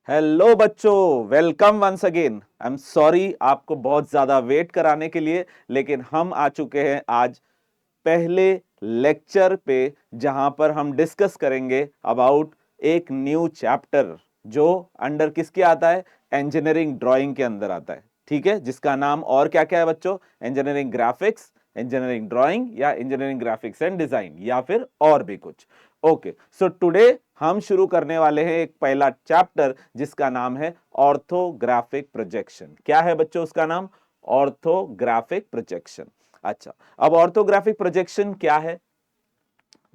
Hello बच्चों, welcome once again. I am sorry आपको बहुत ज्यादा वेट कराने के लिए, लेकिन हम आ चुके हैं आज पहले लेक्चर पे, जहां पर हम डिस्कस करेंगे अबाउट एक न्यू चैप्टर जो अंडर किसके आता है, इंजीनियरिंग ड्राइंग के अंदर आता है। ठीक है, जिसका नाम और क्या क्या है बच्चों, इंजीनियरिंग ग्राफिक्स, इंजीनियरिंग ड्राइंग या इंजीनियरिंग ग्राफिक्स एंड डिजाइन या फिर और भी कुछ। ओके, सो टुडे हम शुरू करने वाले हैं एक पहला चैप्टर जिसका नाम है ऑर्थोग्राफिक प्रोजेक्शन। क्या है बच्चों उसका नाम? Orthographic projection. अच्छा, अब ऑर्थोग्राफिक प्रोजेक्शन क्या है?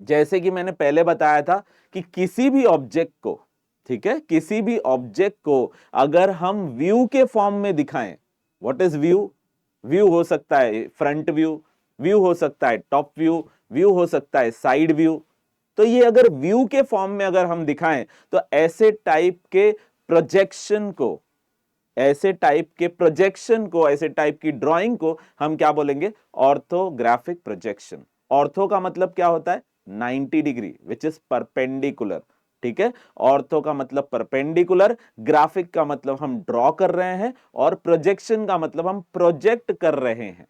जैसे कि मैंने पहले बताया था कि किसी भी ऑब्जेक्ट को, ठीक है, किसी भी ऑब्जेक्ट को अगर हम व्यू के फॉर्म में दिखाएं, व्हाट इज व्यू? व्यू हो सकता है फ्रंट व्यू, व्यू हो सकता है टॉप व्यू, व्यू हो सकता है साइड व्यू। तो ये अगर व्यू के फॉर्म में अगर हम दिखाएं तो ऐसे टाइप के प्रोजेक्शन को, ऐसे टाइप के प्रोजेक्शन को, ऐसे टाइप की ड्राइंग को हम क्या बोलेंगे? Orthographic projection. ऑर्थो का मतलब क्या होता है? 90 डिग्री, विच इज परपेंडिकुलर। ठीक है, ऑर्थो का मतलब परपेंडिकुलर, ग्राफिक का मतलब हम ड्रॉ कर रहे हैं, और प्रोजेक्शन का मतलब हम प्रोजेक्ट कर रहे हैं।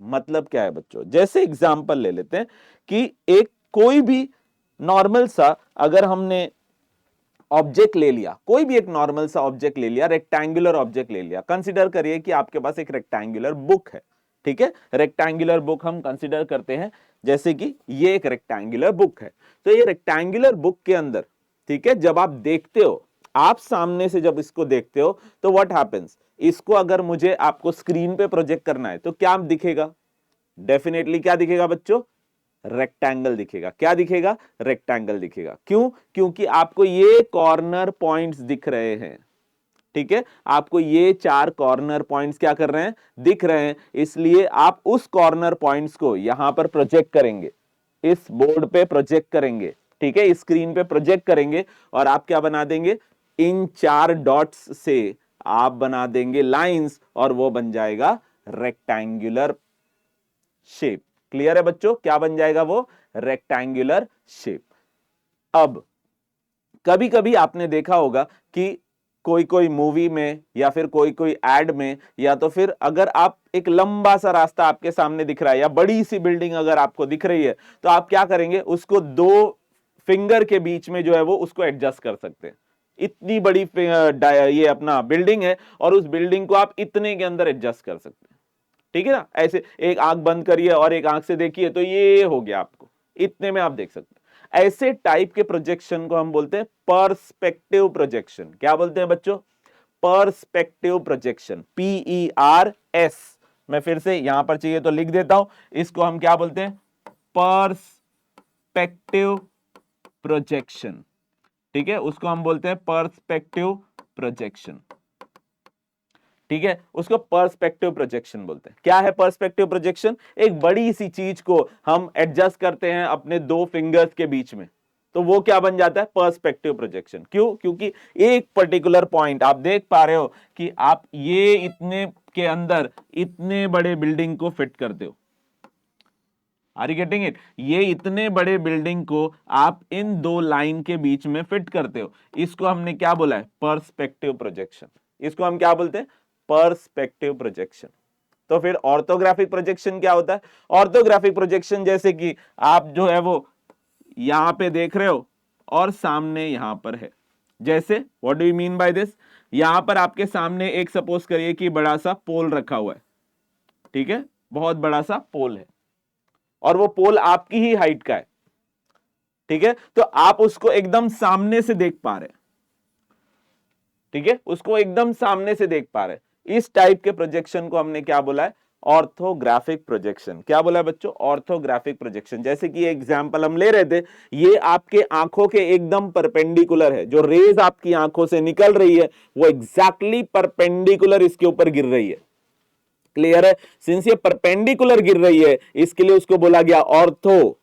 मतलब क्या है बच्चों? जैसे एग्जांपल ले लेते हैं कि एक कोई भी नॉर्मल सा अगर हमने ऑब्जेक्ट ले लिया, कोई भी एक नॉर्मल सा ऑब्जेक्ट ले लिया, रेक्टेंगुलर ऑब्जेक्ट ले लिया। कंसीडर करिए कि आपके पास एक रेक्टेंगुलर बुक है। ठीक है, रेक्टेंगुलर बुक हम कंसीडर करते हैं, जैसे कि ये एक रेक्टेंगुलर बुक है। तो ये रेक्टेंगुलर बुक के अंदर, ठीक है, जब आप देखते हो, आप सामने से जब इसको देखते हो तो व्हाट हैपेंस, इसको अगर मुझे आपको स्क्रीन पे प्रोजेक्ट करना है तो क्या दिखेगा? डेफिनेटली क्या दिखेगा बच्चों? रेक्टेंगल दिखेगा। क्या दिखेगा? रेक्टेंगल दिखेगा। क्यों? क्योंकि आपको ये कॉर्नर पॉइंट्स दिख रहे हैं। ठीक है, आपको ये चार कॉर्नर पॉइंट्स क्या कर रहे हैं? दिख रहे हैं। इसलिए आप उस कॉर्नर पॉइंट्स को यहां पर प्रोजेक्ट करेंगे, इस बोर्ड पे प्रोजेक्ट करेंगे। ठीक है, स्क्रीन पे प्रोजेक्ट करेंगे, और आप क्या बना देंगे? इन चार डॉट्स से आप बना देंगे लाइंस, और वो बन जाएगा रेक्टेंगुलर शेप। क्लियर है बच्चों? क्या बन जाएगा वो? Rectangular shape. अब कभी कभी आपने देखा होगा कि कोई कोई मूवी में या फिर कोई कोई एड में, या तो फिर अगर आप एक लंबा सा रास्ता आपके सामने दिख रहा है या बड़ी सी बिल्डिंग अगर आपको दिख रही है, तो आप क्या करेंगे? उसको दो फिंगर के बीच में जो है वो उसको एडजस्ट कर सकते हैं। इतनी बड़ी ये अपना बिल्डिंग है, और उस बिल्डिंग को आप इतने के अंदर एडजस्ट कर सकते हैं। ठीक है ना? ऐसे एक आंख बंद करिए और एक आंख से देखिए तो ये हो गया, आपको इतने में आप देख सकते हैं। ऐसे टाइप के प्रोजेक्शन को हम बोलते हैं पर्सपेक्टिव प्रोजेक्शन। क्या बोलते हैं बच्चों? Perspective projection, PERS। मैं फिर से यहां पर चाहिए तो लिख देता हूं, इसको हम क्या बोलते हैं? Perspective projection. ठीक है, उसको हम बोलते हैं पर्सपेक्टिव प्रोजेक्शन। ठीक है, उसको पर्सपेक्टिव प्रोजेक्शन बोलते हैं। क्या है पर्सपेक्टिव प्रोजेक्शन? एक बड़ी सी चीज को हम एडजस्ट करते हैं अपने दो फिंगर्स के बीच में, तो वो क्या बन जाता है? Perspective projection. क्यों? क्योंकि एक पर्टिकुलर पॉइंट आप देख पा रहे हो कि आप ये इतने के अंदर इतने बड़े बिल्डिंग को फिट करते हो। Are you getting it? ये इतने बड़े बिल्डिंग को आप इन दो लाइन के बीच में फिट करते हो। इसको हमने क्या बोला है? Perspective projection. इसको हम क्या बोलते हैं? Perspective projection. तो फिर ऑर्थोग्राफिक प्रोजेक्शन क्या होता है? ऑर्थोग्राफिक प्रोजेक्शन जैसे कि आप जो है वो यहां पे देख रहे हो और सामने यहां पर है। जैसे what do you mean by this? यहां पर आपके सामने एक सपोज करिए कि बड़ा सा पोल रखा हुआ है। ठीक है, बहुत बड़ा सा पोल है, और वो पोल आपकी ही हाइट का है। ठीक है, तो आप उसको एकदम सामने से देख पा रहे हैं। ठीक है, उसको एकदम सामने से देख पा रहे हैं। इस टाइप के प्रोजेक्शन को हमने क्या बोला है? Orthographic projection. क्या बोला है बच्चों? Orthographic projection. जैसे कि एग्जांपल हम ले रहे थे, ये आपके आंखों के एकदम परपेंडिकुलर है। जो रेज आपकी आंखों से निकल रही है वो एग्जैक्टली परपेंडिकुलर इसके ऊपर गिर रही है। क्लियर है? सिंस ये परपेंडिकुलर गिर रही है, इसके लिए उसको बोला गया ऑर्थो।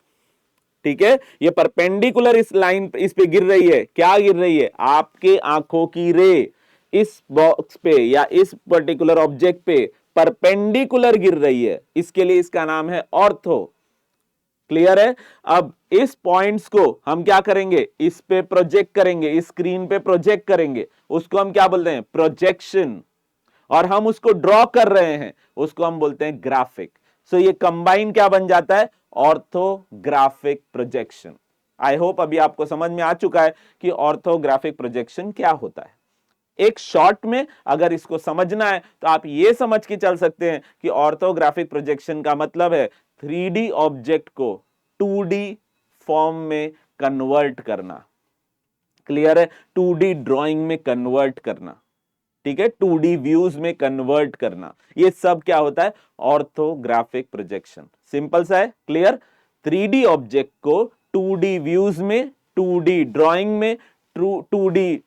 ठीक है, ये परपेंडिकुलर इस लाइन इस पे गिर रही है। क्या गिर रही है? आपके आंखों की रे इस बॉक्स पे या इस पर्टिकुलर ऑब्जेक्ट पे परपेंडिकुलर गिर रही है, इसके लिए इसका नाम है ऑर्थो। क्लियर है? अब इस पॉइंट्स को हम क्या करेंगे, इस पे प्रोजेक्ट करेंगे, इस स्क्रीन पे प्रोजेक्ट करेंगे, उसको हम क्या बोलते हैं, प्रोजेक्शन। और हम उसको ड्रॉ कर रहे हैं, उसको हम बोलते हैं ग्राफिक। सो ये कंबाइन क्या बन जाता है, ऑर्थोग्राफिक प्रोजेक्शन। आई होप अभी आपको समझ में आ चुका है कि ऑर्थोग्राफिक प्रोजेक्शन क्या होता है। एक शॉर्ट में अगर इसको समझना है तो आप ये समझ के चल सकते हैं कि ऑर्थोग्राफिक प्रोजेक्शन का मतलब है 3D ऑब्जेक्ट को 2D फॉर्म में कन्वर्ट करना। क्लियर है? 2D ड्राइंग में कन्वर्ट करना, ठीक है, 2D व्यूज में कन्वर्ट करना, ये सब क्या होता है, ऑर्थोग्राफिक प्रोजेक्शन। सिंपल सा है, क्लियर? 3D ऑब्जेक्ट को 2D व्यूज में, 2D ड्राइंग में, 2D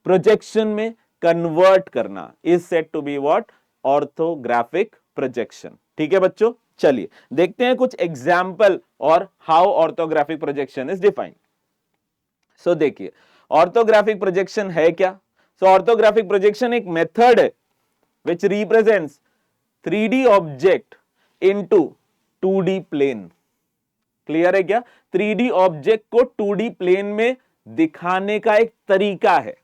प्रोजेक्शन में कन्वर्ट करना is said to be what, orthographic projection. ठीक है बच्चों, चलिए देखते हैं कुछ एग्जाम्पल और how orthographic projection is defined. So देखिए ऑर्थोग्राफिक प्रोजेक्शन है क्या। सो ऑर्थोग्राफिक प्रोजेक्शन एक मेथड है which represents 3D object into 2D plane। Clear है क्या? 3D ऑब्जेक्ट को 2D प्लेन में दिखाने का एक तरीका है।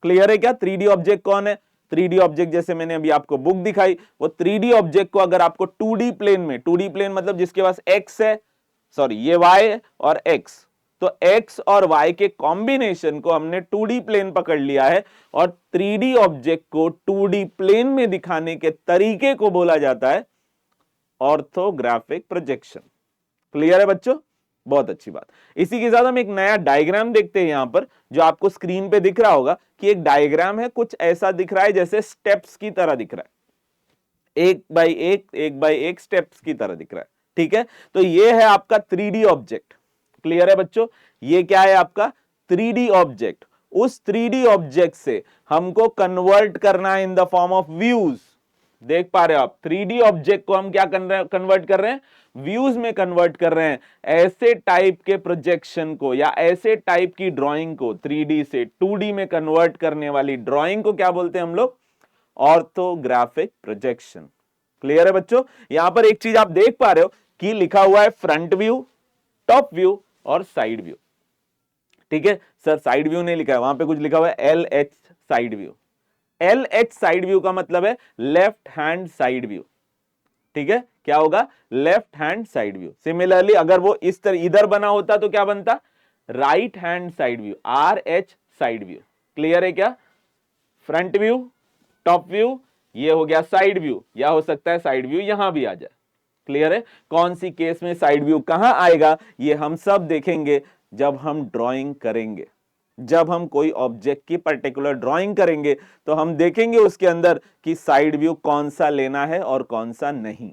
क्लियर है क्या? 3D ऑब्जेक्ट कौन है? 3D ऑब्जेक्ट जैसे मैंने अभी आपको बुक दिखाई, वो 3D ऑब्जेक्ट को अगर आपको 2D प्लेन में, 2D प्लेन मतलब जिसके पास x है, सॉरी ये y है और x, तो x और y के कॉम्बिनेशन को हमने 2D प्लेन पकड़ लिया है और 3D ऑब्जेक्ट को 2D प्लेन में दिखाने के तरीके को बोला जाता है ऑर्थोग्राफिक प्रोजेक्शन। क्लियर है बच्चों? बहुत अच्छी बात। इसी के साथ हम एक नया डायग्राम देखते हैं यहां पर, जो आपको स्क्रीन पे दिख रहा होगा कि एक डायग्राम है, कुछ ऐसा दिख रहा है जैसे स्टेप्स की तरह दिख रहा है, एक बाय एक स्टेप्स की तरह दिख रहा है। ठीक है, तो ये है आपका 3D ऑब्जेक्ट। क्लियर है बच्चों? ये क्या है आपका 3D ऑब्जेक्ट। उस 3D ऑब्जेक्ट से हमको कन्वर्ट करना है in the form of views. देख पा रहे हो आप, 3D ऑब्जेक्ट को हम क्या कन्वर्ट कर रहे हैं, व्यूज में कन्वर्ट कर रहे हैं। ऐसे टाइप के प्रोजेक्शन को या ऐसे टाइप की ड्राइंग को 3D से 2D में कन्वर्ट करने वाली ड्राइंग को क्या बोलते हैं हम लोग, ऑर्थोग्राफिक प्रोजेक्शन। क्लियर है बच्चों? यहां पर एक चीज आप देख पा रहे हो कि लिखा हुआ है फ्रंट व्यू, टॉप व्यू और साइड व्यू। ठीक है सर, साइड व्यू नहीं लिखा है, वहां पे कुछ लिखा हुआ है LH side view. LH side view का मतलब है लेफ्ट हैंड साइड व्यू। ठीक है, क्या होगा, left hand side view. Similarly अगर वो इस तरह इधर बना होता तो क्या बनता, right hand side view, RH side view. Clear है क्या? फ्रंट व्यू, टॉप व्यू, ये हो गया साइड व्यू, या हो सकता है साइड व्यू यहां भी आ जाए। क्लियर है? कौन सी केस में साइड व्यू कहां आएगा, ये हम सब देखेंगे जब हम ड्राइंग करेंगे। जब हम कोई ऑब्जेक्ट की पर्टिकुलर ड्राइंग करेंगे तो हम देखेंगे उसके अंदर कि साइड व्यू कौन सा लेना है और कौन सा नहीं।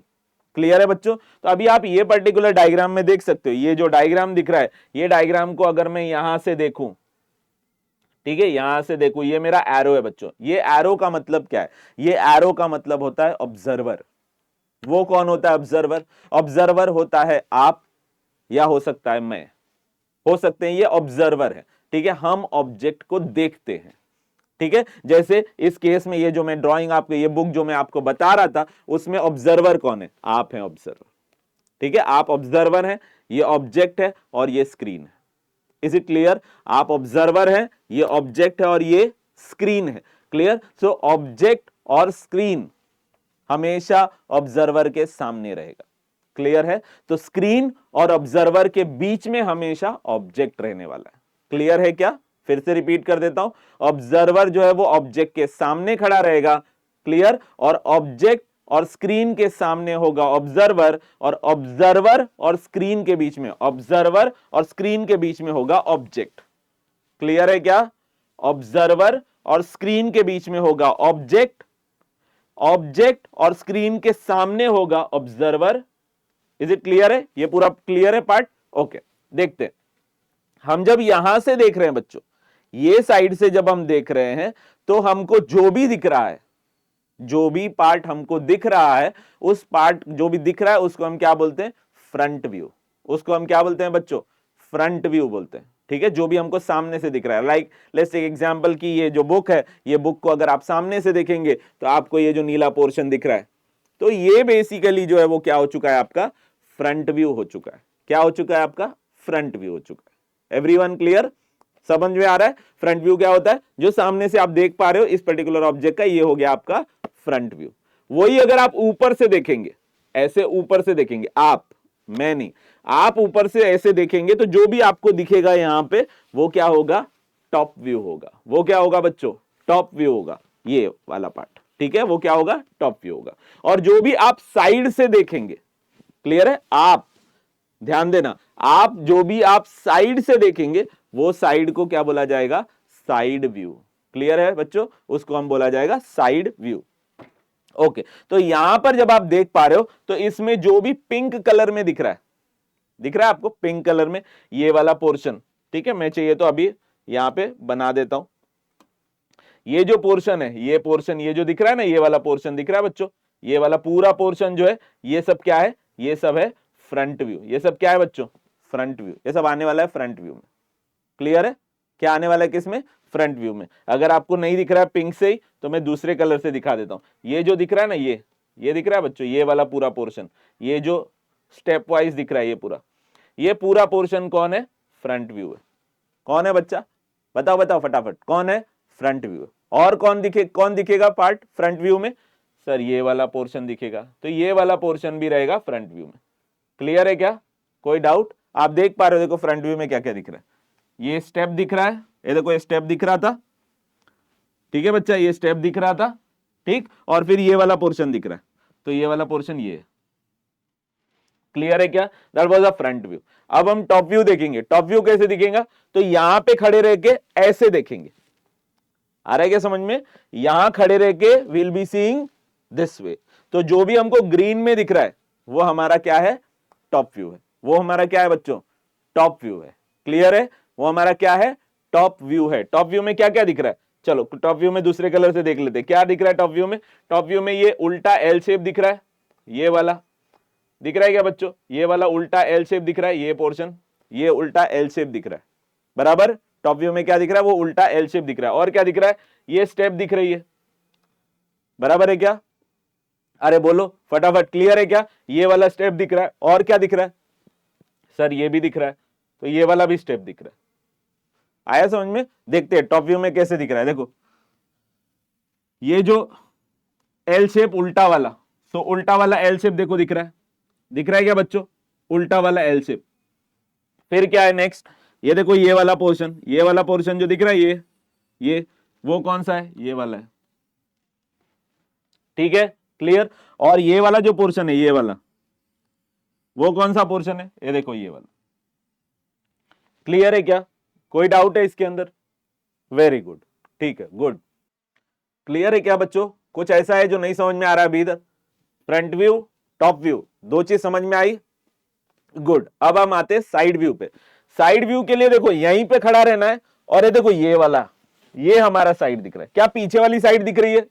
क्लियर है बच्चों? तो अभी आप ये पर्टिकुलर डायग्राम में देख सकते हो, ये जो डायग्राम दिख रहा है, ये डायग्राम को अगर मैं यहां से देखूं, ठीक है, यहां से देखो, ये मेरा एरो है बच्चों। ये एरो का मतलब क्या है, ये एरो का मतलब होता है ऑब्जर्वर। वो कौन होता है ऑब्जर्वर? ऑब्जर्वर होता है आप, या हो सकता है मैं, हो सकते हैं ये ऑब्जर्वर है। ठीक है, हम ऑब्जेक्ट को देखते हैं। ठीक है, जैसे इस केस में ये जो मैं ड्राइंग आपको, ये बुक जो मैं आपको बता रहा था, उसमें ऑब्जर्वर कौन है, आप हैं ऑब्जर्वर। ठीक है, आप ऑब्जर्वर हैं, ये ऑब्जेक्ट है और ये स्क्रीन है। Is it clear? आप ऑब्जर्वर हैं, ये ऑब्जेक्ट है और ये स्क्रीन है। क्लियर? सो ऑब्जेक्ट और स्क्रीन हमेशा ऑब्जर्वर के सामने रहेगा। क्लियर है? तो स्क्रीन और ऑब्जर्वर के बीच में हमेशा ऑब्जेक्ट रहने वाला है। क्लियर है क्या? फिर से रिपीट कर देता हूं, ऑब्जर्वर जो है वो ऑब्जेक्ट के सामने खड़ा रहेगा। क्लियर? और ऑब्जेक्ट और स्क्रीन के सामने होगा ऑब्जर्वर, और ऑब्जर्वर और स्क्रीन के बीच में, ऑब्जर्वर और स्क्रीन के बीच में होगा ऑब्जेक्ट। क्लियर है क्या? ऑब्जर्वर और स्क्रीन के बीच में होगा ऑब्जेक्ट, ऑब्जेक्ट और स्क्रीन के सामने होगा ऑब्जर्वर। इज इट क्लियर है? ये पूरा क्लियर है पार्ट? ओके, देखते हैं। हम जब यहां से देख रहे हैं बच्चों, ये साइड से जब हम देख रहे हैं, तो हमको जो भी दिख रहा है, जो भी पार्ट हमको दिख रहा है, उस पार्ट जो भी दिख रहा है उसको हम क्या बोलते हैं, फ्रंट व्यू। उसको हम क्या बोलते हैं बच्चों, फ्रंट व्यू बोलते हैं। ठीक है, जो भी हमको सामने से दिख रहा है। लाइक लेट्स टेक एग्जांपल की ये जो बुक है, ये बुक को अगर आप सामने से देखेंगे तो आपको ये जो नीला पोर्शन दिख रहा है, तो ये बेसिकली जो है वो क्या हो चुका है, आपका फ्रंट व्यू हो चुका है। क्या हो चुका है आपका, फ्रंट व्यू हो चुका है। एवरीवन क्लियर, समझ में आ रहा है? फ्रंट व्यू क्या होता है, जो सामने से आप देख पा रहे हो इस पर्टिकुलर ऑब्जेक्ट का, ये हो गया आपका फ्रंट व्यू। वही अगर आप ऊपर से देखेंगे, ऐसे ऊपर से देखेंगे आप, मैं नहीं, आप ऊपर से ऐसे देखेंगे तो जो भी आपको दिखेगा यहां पे वो क्या होगा, टॉप व्यू होगा। वो क्या होगा बच्चों, टॉप व्यू होगा, ये वाला पार्ट, ठीक है, वो क्या होगा, टॉप व्यू होगा। और जो भी आप साइड से देखेंगे, क्लियर है, आप ध्यान देना, आप जो भी आप साइड से देखेंगे वो साइड को क्या बोला जाएगा, साइड व्यू। क्लियर है बच्चों, उसको हम बोला जाएगा साइड व्यू। ओके, तो यहां पर जब आप देख पा रहे हो तो इसमें जो भी पिंक कलर में दिख रहा है, दिख रहा है आपको पिंक कलर में ये वाला पोर्शन, ठीक है, मैं चाहिए तो अभी यहां पे बना देता हूं। ये जो पोर्शन है, ये पोर्शन, ये जो दिख रहा है ना, ये वाला पोर्शन दिख रहा है बच्चों, ये वाला पूरा पोर्शन जो है, ये सब क्या है, ये सब है फ्रंट व्यू। ये सब क्या है बच्चों, फ्रंट व्यू। ये सब आने वाला है फ्रंट व्यू में। क्लियर है, क्या आने वाला है किसमें, फ्रंट व्यू में। अगर आपको नहीं दिख रहा है पिंक से ही तो मैं दूसरे कलर से दिखा देता हूं। ये जो दिख रहा है ना, ये दिख रहा है बच्चों, ये वाला पूरा पोर्शन, ये जो स्टेप वाइज दिख रहा है, ये पूरा पोर्शन कौन है, फ्रंट व्यू है। कौन है बच्चा, बताओ बताओ फटाफट, कौन है, फ्रंट व्यू है। और कौन दिखेगा पार्ट फ्रंट व्यू में, सर ये वाला पोर्शन दिखेगा, तो ये वाला पोर्शन भी रहेगा फ्रंट व्यू में। क्लियर है क्या, कोई डाउट? आप देख पा रहे हो, देखो फ्रंट व्यू में क्या क्या दिख रहा है, ये स्टेप दिख रहा है, ये देखो ये स्टेप दिख रहा था, ठीक है बच्चा, ये स्टेप दिख रहा था, ठीक, और फिर ये वाला पोर्शन दिख रहा है, तो ये वाला पोर्शन ये है। क्लियर है क्या, that was a front view. अब हम टॉप व्यू देखेंगे। टॉप व्यू कैसे दिखेगा, तो यहां पे खड़े रह के ऐसे देखेंगे, आ रहा है क्या समझ में, यहां खड़े रह के will be seeing this way. तो जो भी हमको ग्रीन में दिख रहा है वो हमारा क्या है, टॉप व्यू है। वो हमारा क्या है बच्चों, टॉप व्यू है। क्लियर है, वो हमारा क्या है, टॉप व्यू है। टॉप व्यू में क्या क्या दिख रहा है, चलो टॉप व्यू में दूसरे कलर से देख लेते हैं क्या दिख रहा है टॉप व्यू में। टॉप व्यू में ये उल्टा एल शेप दिख रहा है, ये वाला दिख रहा है क्या बच्चों, ये वाला उल्टा एल शेप दिख रहा है, ये पोर्शन, ये उल्टा एल शेप दिख रहा है, बराबर। टॉप व्यू में क्या दिख रहा है, वो उल्टा एल शेप दिख रहा है। और क्या दिख रहा है, ये स्टेप दिख रही है, बराबर है क्या, अरे बोलो फटाफट, क्लियर है क्या, ये वाला स्टेप दिख रहा है। और क्या दिख रहा है, सर ये भी दिख रहा है, तो ये वाला भी स्टेप दिख रहा है। आया समझ में, देखते हैं टॉप व्यू में कैसे दिख रहा है। देखो ये जो एल शेप उल्टा वाला, सो उल्टा वाला एल शेप देखो दिख रहा है क्या बच्चों, उल्टा वाला एल शेप। फिर क्या है नेक्स्ट, ये देखो ये वाला पोर्शन, ये वाला पोर्शन जो दिख रहा है, ये वो कौन सा है, ये वाला है, ठीक है, क्लियर। और ये वाला जो पोर्शन है, ये वाला, वो कौन सा पोर्शन है, ये देखो ये वाला। क्लियर है क्या, कोई डाउट है इसके अंदर, वेरी गुड, ठीक है, गुड। क्लियर है क्या बच्चों, कुछ ऐसा है जो नहीं समझ में आ रहा है अभी इधर, फ्रंट व्यू टॉप व्यू दो चीज समझ में आई, गुड। अब हम आते हैं साइड व्यू पे। साइड व्यू के लिए देखो यहीं पे खड़ा रहना है, और ये देखो ये वाला, ये हमारा साइड दिख रहा है क्या, पीछे वाली साइड दिख रही है,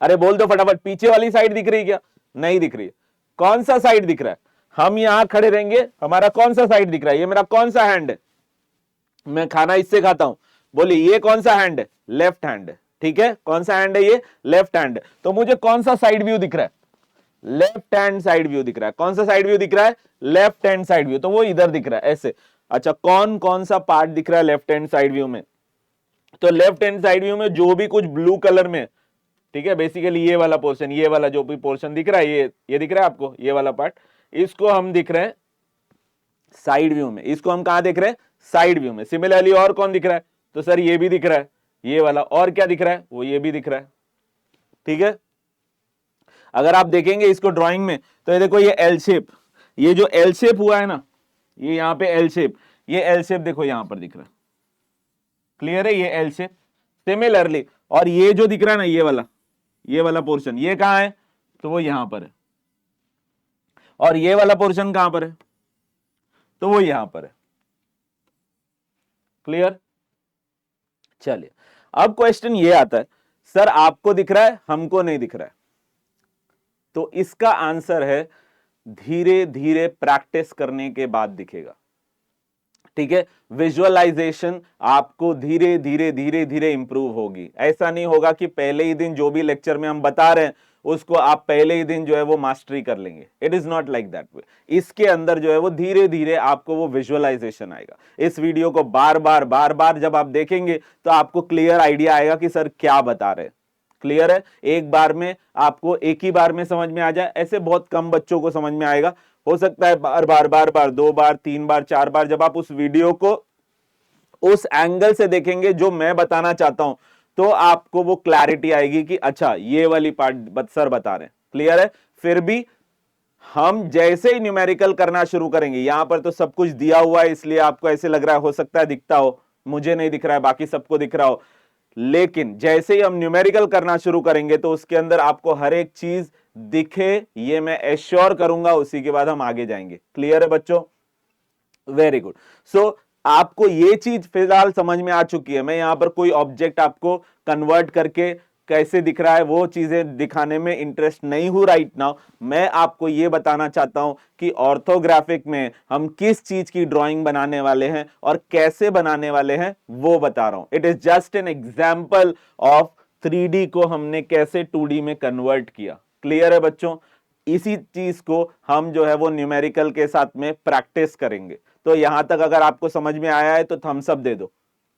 अरे बोल दो फटाफट, पीछे वाली साइड दिख रही है क्या, नहीं दिख रही है। कौन सा साइड दिख रहा है, हम यहां खड़े रहेंगे, हमारा कौन सा साइड दिख रहा है, ये मेरा कौन सा हैंड है, मैं खाना इससे खाता हूं, बोलिए ये कौन सा हैंड है, लेफ्ट हैंड है, ठीक है, कौन सा हैंड है, ये लेफ्ट हैंड है। तो मुझे कौन सा साइड व्यू दिख रहा है, लेफ्ट हैंड साइड व्यू दिख रहा है। कौन सा साइड व्यू दिख रहा है, लेफ्ट हैंड साइड व्यू, तो वो इधर दिख रहा है ऐसे। अच्छा, कौन कौन सा पार्ट दिख रहा है लेफ्ट हैंड साइड व्यू में, तो लेफ्ट हैंड साइड व्यू में जो भी कुछ ब्लू कलर में, ठीक है, बेसिकली ये वाला पोर्शन, ये वाला जो भी पोर्शन दिख रहा है, ये दिख रहा है आपको, ये वाला पार्ट, इसको हम दिख रहे हैं साइड व्यू में। इसको हम कहां देख रहे हैं, साइड व्यू में। सिमिलरली और कौन दिख रहा है, तो सर ये भी दिख रहा है, ये वाला। और क्या दिख रहा है, वो ये भी दिख रहा है, ठीक है। अगर आप देखेंगे इसको ड्राइंग में, तो ये देखो ये एल शेप, ये जो एल शेप हुआ है ना, ये यहां पे एल शेप, ये एल शेप देखो यहां पर दिख रहा है, क्लियर है, ये एल शेप। सिमिलरली और ये जो दिख रहा है ना, ये वाला पोर्शन, ये कहां है, तो वो यहां पर है। और ये वाला पोर्शन कहां पर है, तो वो यहां पर है। क्लियर, चलिए अब क्वेश्चन ये आता है, सर आपको दिख रहा है, हमको नहीं दिख रहा है। तो इसका आंसर है धीरे धीरे प्रैक्टिस करने के बाद दिखेगा, ठीक है। विजुअलाइजेशन आपको धीरे धीरे धीरे धीरे इंप्रूव होगी। ऐसा नहीं होगा कि पहले ही दिन जो भी लेक्चर में हम बता रहे हैं उसको आप पहले ही दिन जो है वो मास्टरी कर लेंगे। It is not like that way. इसके अंदर जो है वो धीरे धीरे आपको वो विजुअलाइजेशन आएगा। इस वीडियो को बार बार जब आप देखेंगे तो आपको क्लियर आइडिया आएगा कि सर क्या बता रहे हैं। क्लियर है? एक बार में आपको एक ही बार में समझ में आ जाए, ऐसे बहुत कम बच्चों को समझ में आएगा। हो सकता है बार बार 2 बार 3 बार 4 बार जब आप उस वीडियो को उस एंगल से देखेंगे जो मैं बताना चाहता हूं तो आपको वो क्लैरिटी आएगी कि अच्छा ये वाली पार्ट सर बता रहे हैं। क्लियर है? फिर भी हम जैसे ही न्यूमेरिकल करना शुरू करेंगे, यहां पर तो सब कुछ दिया हुआ है इसलिए आपको ऐसे लग रहा है, हो सकता है दिखता हो, मुझे नहीं दिख रहा है, बाकी सबको दिख रहा हो, लेकिन जैसे ही हम न्यूमेरिकल करना शुरू करेंगे तो उसके अंदर आपको हर एक चीज दिखे, ये मैं एश्योर करूंगा। उसी के बाद हम आगे जाएंगे। क्लियर है बच्चों? Very good. सो आपको ये चीज फिलहाल समझ में आ चुकी है। मैं यहां पर कोई ऑब्जेक्ट आपको कन्वर्ट करके कैसे दिख रहा है वो चीजें दिखाने में इंटरेस्ट नहीं हूं राइट नाउ। मैं आपको ये बताना चाहता हूं कि ऑर्थोग्राफिक में हम किस चीज की ड्राइंग बनाने वाले हैं और कैसे बनाने वाले हैं वो बता रहा हूं। It is just an example of 3D को हमने कैसे 2D में कन्वर्ट किया। क्लियर है बच्चों? इसी चीज को हम जो है वो न्यूमेरिकल के साथ में प्रैक्टिस करेंगे। तो यहां तक अगर आपको समझ में आया है तो थम्स अप दे दो।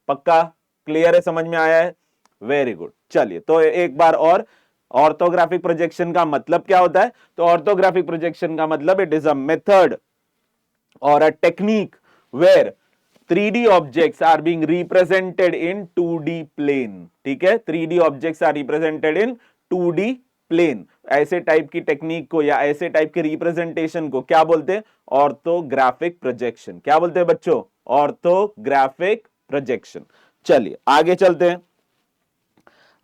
पक्का? क्लियर है? समझ में आया है? Very good. चलिए तो एक बार और, ऑर्थोग्राफिक प्रोजेक्शन का मतलब क्या होता है? तो ऑर्थोग्राफिक प्रोजेक्शन का मतलब इट इज अ मेथड और a technique where 3D objects are being represented in 2D plane। ठीक है? 3D objects are represented in 2D plane। ऐसे टाइप की टेक्निक को या ऐसे टाइप के रिप्रेजेंटेशन को क्या बोलते हैं? Orthographic projection. क्या बोलते हैं बच्चों? Orthographic projection. चलिए आगे चलते हैं।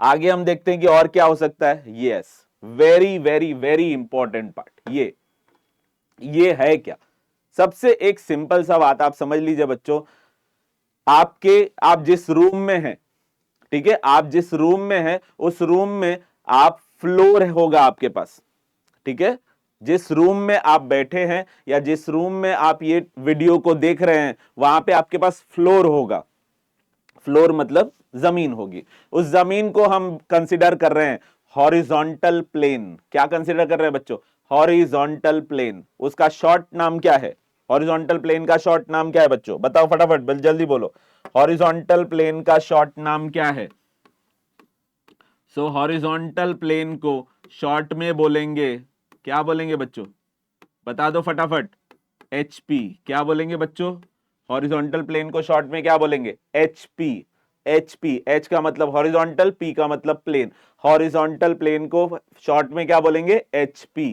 आगे हम देखते हैं कि और क्या हो सकता है। Yes, very very very important part ये है क्या? सबसे एक सिंपल सा बात आप समझ लीजिए बच्चों। आप जिस रूम में हैं, ठीक है, आप जिस रूम में हैं उस रूम में आप फ्लोर होगा आपके पास। ठीक है? जिस रूम में आप बैठे हैं या जिस रूम में आप ये वीडियो को देख रहे हैं वहां पे आपके पास फ्लोर होगा। फ्लोर मतलब जमीन होगी। उस जमीन को हम कंसिडर कर रहे हैं हॉरिजॉन्टल प्लेन। क्या कंसिडर कर रहे हैं बच्चों? Horizontal plane. उसका शॉर्ट नाम क्या है? हॉरिजॉन्टल प्लेन का शॉर्ट नाम क्या है बच्चों? बताओ फटाफट, जल्दी बोलो। हॉरिजॉन्टल प्लेन का शॉर्ट नाम क्या है? सो हॉरिजॉन्टल प्लेन को शॉर्ट में बोलेंगे, क्या बोलेंगे बच्चों? बता दो फटाफट। HP। क्या बोलेंगे बच्चों? हॉरिजॉन्टल प्लेन को शॉर्ट में क्या बोलेंगे? HP। HP, H का मतलब हॉरिजॉन्टल, P का मतलब प्लेन। हॉरिजॉन्टल प्लेन को शॉर्ट में क्या बोलेंगे? HP।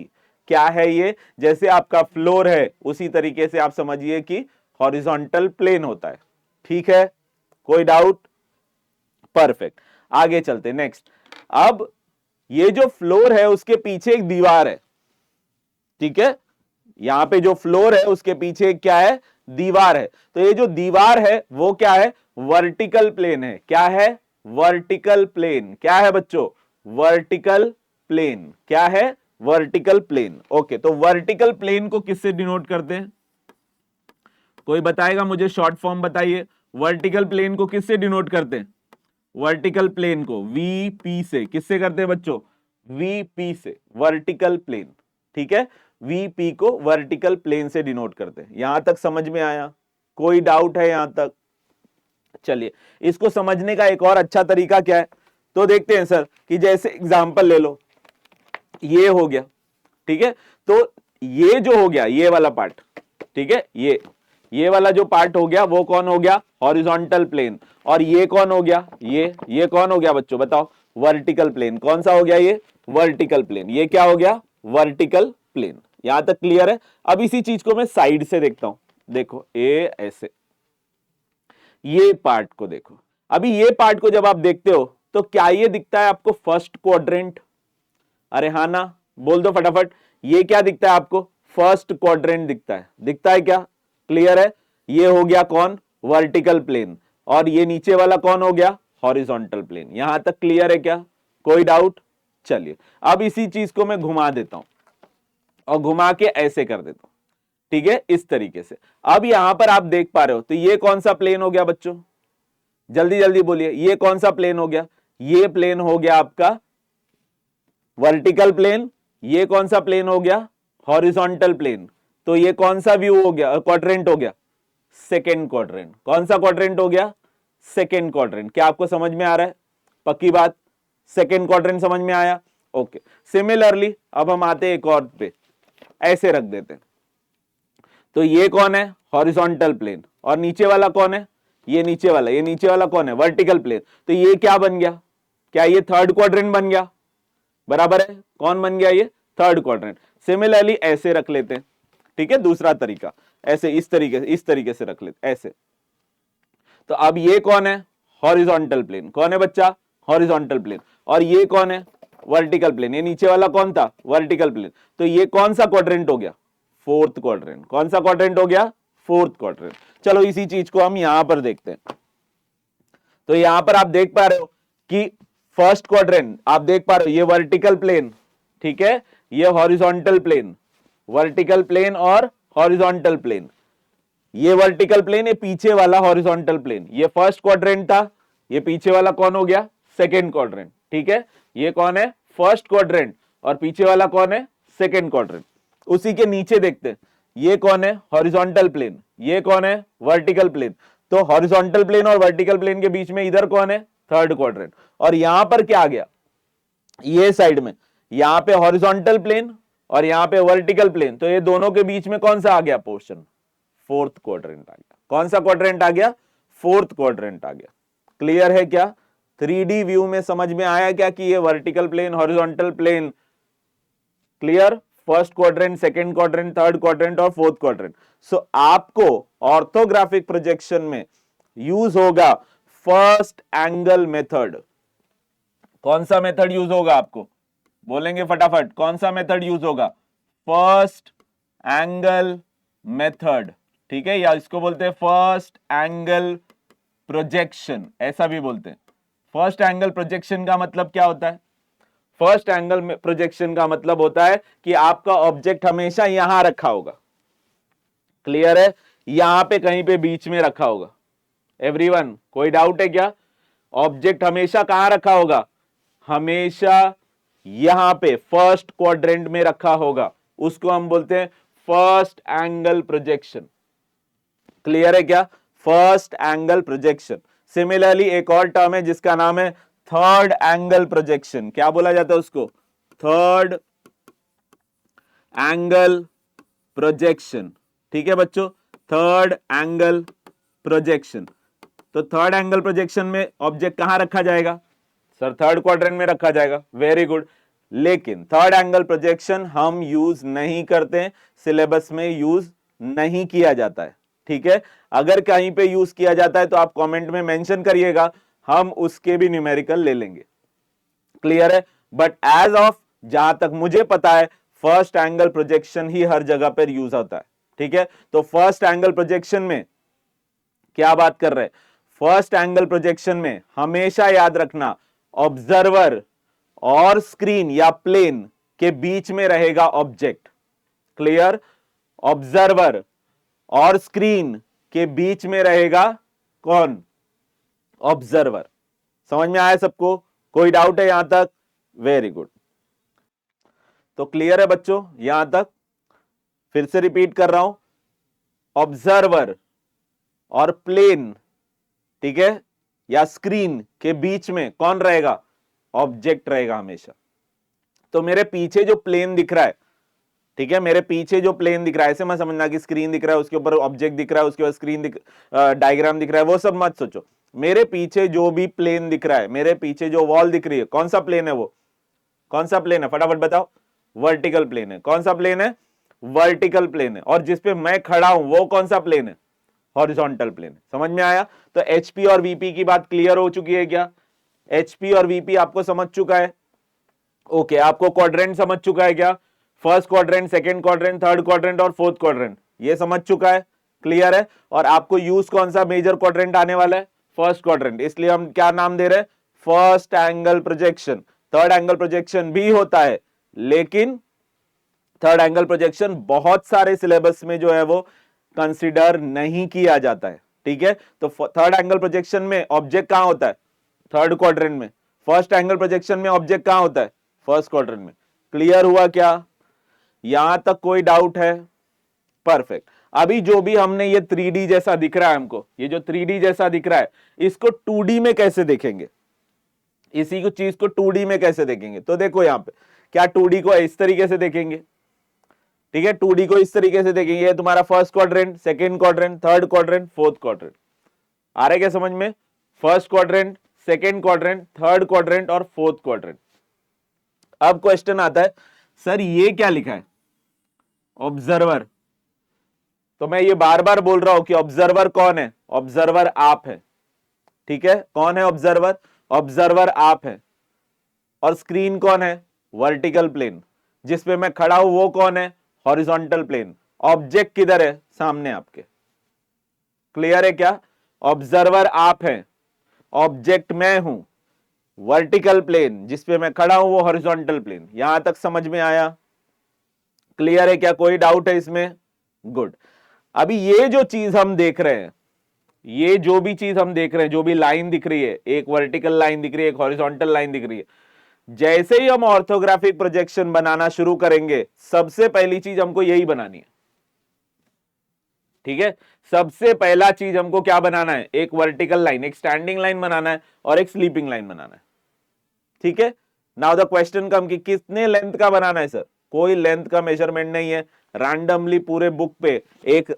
क्या है ये? जैसे आपका फ्लोर है उसी तरीके से आप समझिए कि हॉरिजॉन्टल प्लेन होता है। ठीक है? कोई डाउट? परफेक्ट। आगे चलते नेक्स्ट। अब ये जो फ्लोर है उसके पीछे एक दीवार है। ठीक है? यहां पे जो फ्लोर है उसके पीछे क्या है? दीवार है। तो ये जो दीवार है वो क्या है? वर्टिकल प्लेन है। क्या है? Vertical plane. क्या है बच्चों? Vertical plane. क्या है? Vertical plane. ओके, तो वर्टिकल प्लेन को किससे डिनोट करते हैं? कोई बताएगा मुझे? शॉर्ट फॉर्म बताइए। वर्टिकल प्लेन को किससे डिनोट करते हैं? वर्टिकल प्लेन को VP से। किससे करते हैं बच्चों? VP से, वर्टिकल प्लेन। ठीक है? VP को वर्टिकल प्लेन से डिनोट करते हैं। यहां तक समझ में आया? कोई डाउट है यहां तक? चलिए, इसको समझने का एक और अच्छा तरीका क्या है तो देखते हैं सर, कि जैसे एग्जांपल ले लो, ये हो गया। ठीक है? तो ये जो हो गया ये वाला पार्ट, ठीक है, ये वाला जो पार्ट हो गया वो कौन हो गया? Horizontal plane. और ये कौन हो गया? ये कौन हो गया बच्चों? बताओ। Vertical plane. कौन सा हो गया ये? Vertical plane. ये क्या हो गया? Vertical plane. यहां तक क्लियर है? अब इसी चीज को मैं साइड से देखता हूं। देखो, ए ऐसे, ये पार्ट को देखो। अभी ये पार्ट को जब आप देखते हो तो क्या ये दिखता है आपको फर्स्ट क्वाड्रेंट? अरे हाँ ना, बोल दो फटाफट। ये क्या दिखता है आपको? फर्स्ट क्वाड्रेंट दिखता है। दिखता है क्या? क्लियर है? ये हो गया कौन? Vertical plane. और ये नीचे वाला कौन हो गया? Horizontal plane. यहां तक क्लियर है क्या? कोई डाउट? चलिए, अब इसी चीज को मैं घुमा देता हूं और घुमा के ऐसे कर देता हूं। ठीक है, इस तरीके से। अब यहां पर आप देख पा रहे हो, तो ये कौन सा प्लेन हो गया बच्चों, जल्दी जल्दी बोलिए, ये कौन सा प्लेन हो गया, ये प्लेन हो गया आपका वर्टिकल प्लेन, ये कौन सा प्लेन हो गया, हॉरिजॉन्टल प्लेन। तो ये कौन सा व्यू हो गया, क्वाड्रेंट हो गया, सेकेंड क्वाड्रेंट। कौन सा क्वाड्रेंट हो गया, सेकेंड क्वाड्रेंट। क्या आपको समझ में आ रहा है, पक्की बात, सेकेंड क्वाड्रेंट समझ में आया, ओके। सिमिलरली अब हम आते हैं एक और पे, ऐसे रख देते हैं। तो ये कौन है, हॉरिजॉन्टल प्लेन, और नीचे वाला कौन है, ये नीचे वाला, ये नीचे वाला कौन है, वर्टिकल प्लेन। तो ये क्या बन गया, क्या ये थर्ड क्वाड्रेंट बन गया, बराबर है, कौन बन गया, ये थर्ड क्वाड्रेंट। सिमिलरली ऐसे रख लेते हैं, ठीक है, दूसरा तरीका, ऐसे इस तरीके से रख लेते ऐसे। तो अब ये कौन है, हॉरिजॉन्टल प्लेन, कौन है बच्चा, हॉरिजॉन्टल प्लेन, और ये कौन है, वर्टिकल प्लेन। ये नीचे वाला कौन था, वर्टिकल प्लेन। तो ये कौन सा क्वाड्रेंट हो गया, फोर्थ क्वाड्रेंट। कौन सा क्वाड्रेंट हो गया, फोर्थ क्वाड्रेंट। चलो इसी चीज को हम यहां पर देखते हैं। तो यहां पर आप देख पा रहे हो कि फर्स्ट क्वाड्रेंट आप देख पा रहे हो, ये वर्टिकल प्लेन, ठीक है, ये हॉरिजॉन्टल प्लेन, वर्टिकल प्लेन और हॉरिजॉन्टल प्लेन। ये वर्टिकल प्लेन, ये पीछे वाला हॉरिजॉन्टल प्लेन, ये फर्स्ट क्वाड्रेंट था, ये पीछे वाला कौन हो गया, सेकेंड क्वाड्रेंट, ठीक है। ये कौन है, फर्स्ट क्वाड्रेंट, और पीछे वाला कौन है, सेकेंड क्वाड्रेंट। उसी के नीचे देखते हैं, ये कौन है, हॉरिजॉन्टल प्लेन, ये कौन है, वर्टिकल प्लेन। तो हॉरिजॉन्टल प्लेन और वर्टिकल प्लेन के बीच में इधर कौन है, थर्ड क्वाड्रेंट। और यहां पर क्या आ गया, ये साइड में, यहां पे हॉरिजॉन्टल प्लेन और यहां पे वर्टिकल प्लेन, तो ये दोनों के बीच में कौन सा आ गया पोर्शन, फोर्थ क्वाड्रेंट आ गया। कौन सा क्वाड्रेंट आ गया, फोर्थ क्वाड्रेंट आ गया। क्लियर है क्या, 3D व्यू में समझ में आया क्या कि ये vertical plane, horizontal plane, clear, first quadrant, second quadrant, third quadrant और फोर्थ क्वाड्रेंट। सो आपको ऑर्थोग्राफिक प्रोजेक्शन में यूज होगा फर्स्ट एंगल मेथड। कौन सा मेथड यूज होगा, आपको बोलेंगे फटाफट, कौन सा मेथड यूज होगा, फर्स्ट एंगल मेथड, ठीक है, या इसको बोलते हैं फर्स्ट एंगल प्रोजेक्शन, ऐसा भी बोलते हैं। फर्स्ट एंगल प्रोजेक्शन का मतलब क्या होता है, फर्स्ट एंगल प्रोजेक्शन का मतलब होता है कि आपका ऑब्जेक्ट हमेशा यहां रखा होगा, क्लियर है, यहां पे कहीं पे बीच में रखा होगा। एवरीवन, कोई डाउट है क्या, ऑब्जेक्ट हमेशा कहां रखा होगा, हमेशा यहां पे फर्स्ट क्वाड्रेंट में रखा होगा, उसको हम बोलते हैं फर्स्ट एंगल प्रोजेक्शन। क्लियर है क्या, फर्स्ट एंगल प्रोजेक्शन। सिमिलरली एक और टर्म है जिसका नाम है थर्ड एंगल प्रोजेक्शन। क्या बोला जाता है उसको, थर्ड एंगल प्रोजेक्शन, ठीक है बच्चों, थर्ड एंगल प्रोजेक्शन। तो थर्ड एंगल प्रोजेक्शन में ऑब्जेक्ट कहां रखा जाएगा, सर थर्ड क्वाड्रेंट में रखा जाएगा, वेरी गुड। लेकिन थर्ड एंगल प्रोजेक्शन हम यूज नहीं करते, सिलेबस में यूज नहीं किया जाता है, ठीक है। अगर कहीं पे यूज किया जाता है तो आप कमेंट में मेंशन करिएगा, हम उसके भी न्यूमेरिकल ले लेंगे, क्लियर है। बट एज ऑफ जहां तक मुझे पता है, फर्स्ट एंगल प्रोजेक्शन ही हर जगह पर यूज होता है, ठीक है। तो फर्स्ट एंगल प्रोजेक्शन में क्या बात कर रहे हैं, फर्स्ट एंगल प्रोजेक्शन में हमेशा याद रखना, ऑब्जर्वर और स्क्रीन या प्लेन के बीच में रहेगा ऑब्जेक्ट, क्लियर, ऑब्जर्वर और स्क्रीन के बीच में रहेगा कौन, ऑब्जर्वर। समझ में आया सबको, कोई डाउट है यहां तक, वेरी गुड। तो क्लियर है बच्चों यहां तक, फिर से रिपीट कर रहा हूं, ऑब्जर्वर और प्लेन, ठीक है, या स्क्रीन के बीच में कौन रहेगा, ऑब्जेक्ट रहेगा हमेशा। तो मेरे पीछे जो प्लेन दिख रहा है, ठीक है, मेरे पीछे जो प्लेन दिख रहा है, ऐसे मत समझना कि स्क्रीन दिख रहा है उसके ऊपर ऑब्जेक्ट दिख रहा है, उसके बाद स्क्रीन डायग्राम दिख रहा है, वो सब मत सोचो। मेरे पीछे जो भी प्लेन दिख रहा है, मेरे पीछे जो वॉल दिख रही है, कौन सा प्लेन है वो, कौन सा प्लेन है, फटाफट बताओ, वर्टिकल प्लेन है। कौन सा प्लेन है, वर्टिकल प्लेन है। और जिसपे मैं खड़ा हूं वो कौन सा प्लेन है, हॉरिजॉन्टल प्लेन। समझ में आया, तो एचपी और वीपी की बात क्लियर हो चुकी है क्या, एचपी और वीपी आपको समझ चुका है, ओके। आपको क्वाड्रेंट समझ चुका है क्या, first quadrant, second quadrant, third quadrant और फोर्थ क्वाड्रेंट, ये समझ चुका है, क्लियर है। और आपको यूज कौन सा मेजर क्वाड्रेंट आने वाला है, फर्स्ट क्वाड्रेंट, इसलिए हम क्या नाम दे रहे हैं, first angle projection. Third angle projection भी होता है, लेकिन थर्ड एंगल प्रोजेक्शन बहुत सारे सिलेबस में जो है वो कंसिडर नहीं किया जाता है, ठीक है। तो थर्ड एंगल प्रोजेक्शन में ऑब्जेक्ट कहां होता है? थर्ड क्वाड्रेंट में। फर्स्ट एंगल प्रोजेक्शन में ऑब्जेक्ट कहां होता है? फर्स्ट क्वाड्रेंट में। क्लियर हुआ क्या? यहां तक कोई डाउट है? परफेक्ट। अभी जो भी हमने ये 3D जैसा दिख रहा है हमको, ये जो 3D जैसा दिख रहा है, इसको 2D में कैसे देखेंगे? इसी को चीज को 2D में कैसे देखेंगे? तो देखो यहां पे क्या 2D को इस तरीके से देखेंगे, ठीक है। 2D को इस तरीके से देखेंगे, ये तुम्हारा first quadrant, second quadrant, third quadrant, fourth quadrant. आ रहा है क्या समझ में? First quadrant, second quadrant, third quadrant और फोर्थ क्वाड्रेंट। अब क्वेश्चन आता है, सर ये क्या लिखा है? ऑब्जर्वर। तो मैं ये बार बार बोल रहा हूं कि ऑब्जर्वर कौन है? ऑब्जर्वर आप है, ठीक है। कौन है ऑब्जर्वर? ऑब्जर्वर आप है। और स्क्रीन कौन है? Vertical plane. जिसपे मैं खड़ा हूं वो कौन है? Horizontal plane. ऑब्जेक्ट किधर है? सामने आपके। क्लियर है क्या? ऑब्जर्वर आप हैं, ऑब्जेक्ट मैं हूं, वर्टिकल प्लेन जिसपे मैं खड़ा हूं वो हॉरिजॉन्टल प्लेन। यहां तक समझ में आया? क्लियर है क्या? कोई डाउट है इसमें? गुड। अभी ये जो चीज हम देख रहे हैं, ये जो भी चीज हम देख रहे हैं, जो भी लाइन दिख रही है, एक वर्टिकल लाइन दिख रही है, एक हॉरिजॉन्टल लाइन दिख रही है, जैसे ही हम ऑर्थोग्राफिक प्रोजेक्शन बनाना शुरू करेंगे, सबसे पहली चीज हमको यही बनानी है, ठीक है। सबसे पहला चीज हमको क्या बनाना है? एक वर्टिकल लाइन, एक स्टैंडिंग लाइन बनाना है और एक स्लीपिंग लाइन बनाना है, ठीक है। नाउ द क्वेश्चन कम कि कितने लेंथ का बनाना है सर? कोई लेंथ का मेजरमेंट नहीं है। रैंडमली पूरे बुक पे एक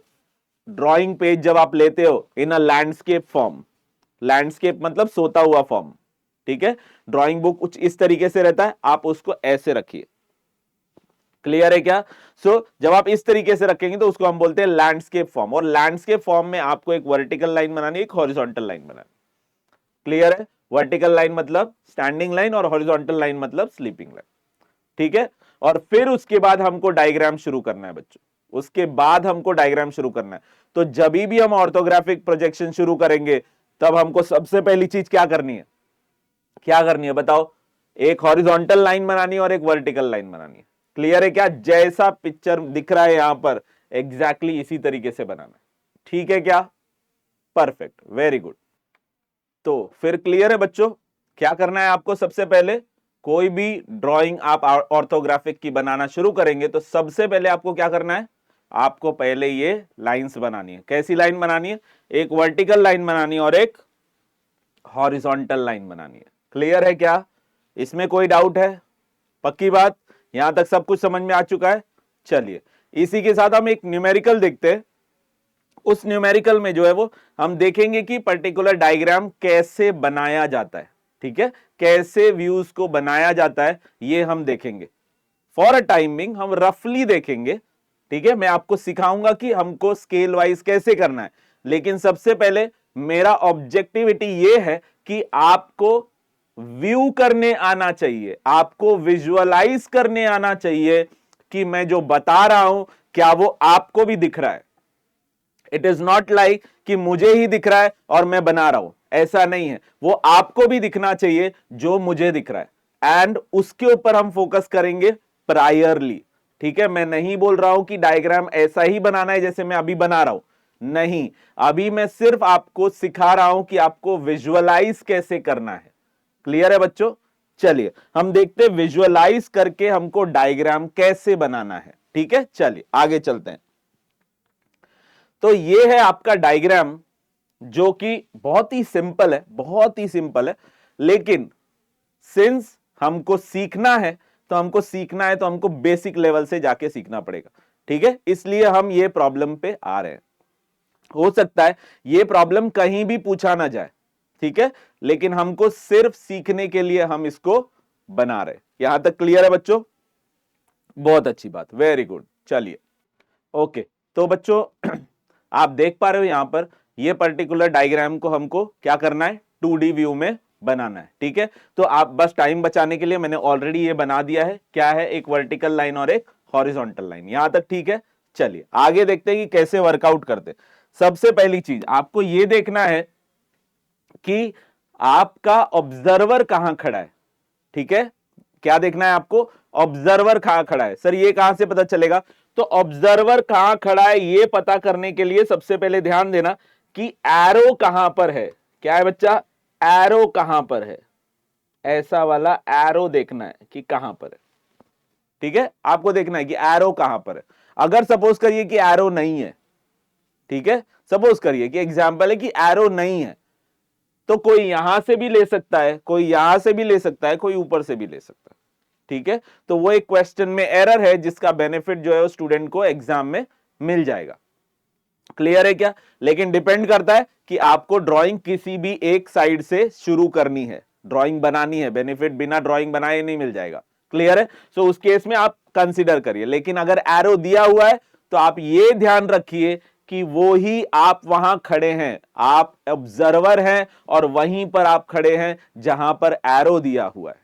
ड्राइंग पेज जब आप लेते हो इन अ लैंडस्केप फॉर्म, लैंडस्केप मतलब सोता हुआ फॉर्म, ठीक है। ड्राइंग बुक कुछ इस तरीके से रहता है, आप उसको ऐसे रखिए। क्लियर है क्या? जब आप इस तरीके से रखेंगे तो उसको हम बोलते हैं लैंडस्केप फॉर्म। और लैंडस्केप फॉर्म में आपको एक वर्टिकल लाइन बनानी है, एक हॉरिजॉन्टल लाइन बनानी। क्लियर है? वर्टिकल लाइन मतलब स्टैंडिंग लाइन और हॉरिजॉन्टल लाइन मतलब स्लीपिंग लाइन, ठीक है। और फिर उसके बाद हमको डायग्राम शुरू करना है बच्चों, उसके बाद हमको डायग्राम शुरू करना है। तो जब भी हम ऑर्थोग्राफिक प्रोजेक्शन शुरू करेंगे तब हमको सबसे पहली चीज क्या करनी है? क्या करनी है बताओ? एक हॉरिजॉन्टल लाइन बनानी है और एक वर्टिकल लाइन बनानी है। क्लियर है क्या? जैसा पिक्चर दिख रहा है यहां पर एग्जैक्टली इसी तरीके से बनाना है, ठीक है क्या? Perfect, very good. तो फिर क्लियर है बच्चों? क्या करना है आपको? सबसे पहले कोई भी ड्राइंग आप ऑर्थोग्राफिक की बनाना शुरू करेंगे तो सबसे पहले आपको क्या करना है? आपको पहले ये लाइंस बनानी है। कैसी लाइन बनानी है? एक वर्टिकल लाइन बनानी है और एक हॉरिजॉन्टल लाइन बनानी है। क्लियर है क्या? इसमें कोई डाउट है? पक्की बात? यहां तक सब कुछ समझ में आ चुका है? चलिए इसी के साथ हम एक न्यूमेरिकल देखते हैं। उस न्यूमेरिकल में जो है वो हम देखेंगे कि पर्टिकुलर डायग्राम कैसे बनाया जाता है, ठीक है। कैसे व्यूज को बनाया जाता है ये हम देखेंगे। फॉर अ टाइमिंग हम रफली देखेंगे, ठीक है। मैं आपको सिखाऊंगा कि हमको स्केल वाइज कैसे करना है, लेकिन सबसे पहले मेरा ऑब्जेक्टिविटी ये है कि आपको व्यू करने आना चाहिए, आपको विजुअलाइज करने आना चाहिए कि मैं जो बता रहा हूं क्या वो आपको भी दिख रहा है। इट इज नॉट लाइक कि मुझे ही दिख रहा है और मैं बना रहा हूं, ऐसा नहीं है। वो आपको भी दिखना चाहिए जो मुझे दिख रहा है, एंड उसके ऊपर हम फोकस करेंगे प्रायरली, ठीक है। मैं नहीं बोल रहा हूं कि डायग्राम ऐसा ही बनाना है जैसे मैं अभी बना रहा हूं, नहीं। अभी मैं सिर्फ आपको सिखा रहा हूं कि आपको विजुअलाइज कैसे करना है। क्लियर है बच्चों? चलिए हम देखते हैं विजुअलाइज करके हमको डायग्राम कैसे बनाना है, ठीक है। चलिए आगे चलते हैं। तो ये है आपका डायग्राम जो कि बहुत ही सिंपल है, बहुत ही सिंपल है, लेकिन सिंस हमको सीखना है तो हमको बेसिक लेवल से जाके सीखना पड़ेगा, ठीक है। इसलिए हम ये प्रॉब्लम पे आ रहे हैं। हो सकता है ये प्रॉब्लम कहीं भी पूछा ना जाए, ठीक है, लेकिन हमको सिर्फ सीखने के लिए हम इसको बना रहे हैं। यहां तक क्लियर है बच्चों? बहुत अच्छी बात, वेरी गुड। चलिए ओके, तो बच्चों आप देख पा रहे हो यहां पर ये पर्टिकुलर डायग्राम को हमको क्या करना है? 2D व्यू में बनाना है, ठीक है। तो आप बस टाइम बचाने के लिए मैंने ऑलरेडी ये बना दिया है। क्या है? एक वर्टिकल लाइन और एक हॉरिजॉन्टल लाइन। यहां तक ठीक है? चलिए आगे देखते हैं कि कैसे वर्कआउट करते हैं। सबसे पहली चीज आपको यह देखना है कि आपका ऑब्जर्वर कहां खड़ा है, ठीक है। क्या देखना है आपको? ऑब्जर्वर कहां खड़ा है। सर ये कहां से पता चलेगा? तो ऑब्जर्वर कहां खड़ा है ये पता करने के लिए सबसे पहले ध्यान देना कि एरो कहां पर है। क्या है बच्चा? एरो कहां पर है, ऐसा वाला एरो देखना है कि कहां पर है। ठीक है, आपको देखना है कि एरो कहां पर है। अगर सपोज करिए कि एरो नहीं है, ठीक है, सपोज करिए कि एग्जांपल है कि एरो नहीं है, तो कोई यहां से भी ले सकता है, कोई यहां से भी ले सकता है, कोई ऊपर से भी ले सकता है। ठीक है, तो वो एक क्वेश्चन में एरर है जिसका बेनिफिट जो है वो स्टूडेंट को एग्जाम में मिल जाएगा। क्लियर है क्या? लेकिन डिपेंड करता है कि आपको ड्राइंग किसी भी एक साइड से शुरू करनी है, ड्राइंग बनानी है। बेनिफिट बिना ड्राइंग बनाए नहीं मिल जाएगा। क्लियर है? सो उस केस में आप कंसीडर करिए। लेकिन अगर एरो दिया हुआ है तो आप ये ध्यान रखिए कि वो ही आप वहां खड़े हैं, आप ऑब्जर्वर हैं और वहीं पर आप खड़े हैं जहां पर एरो दिया हुआ है।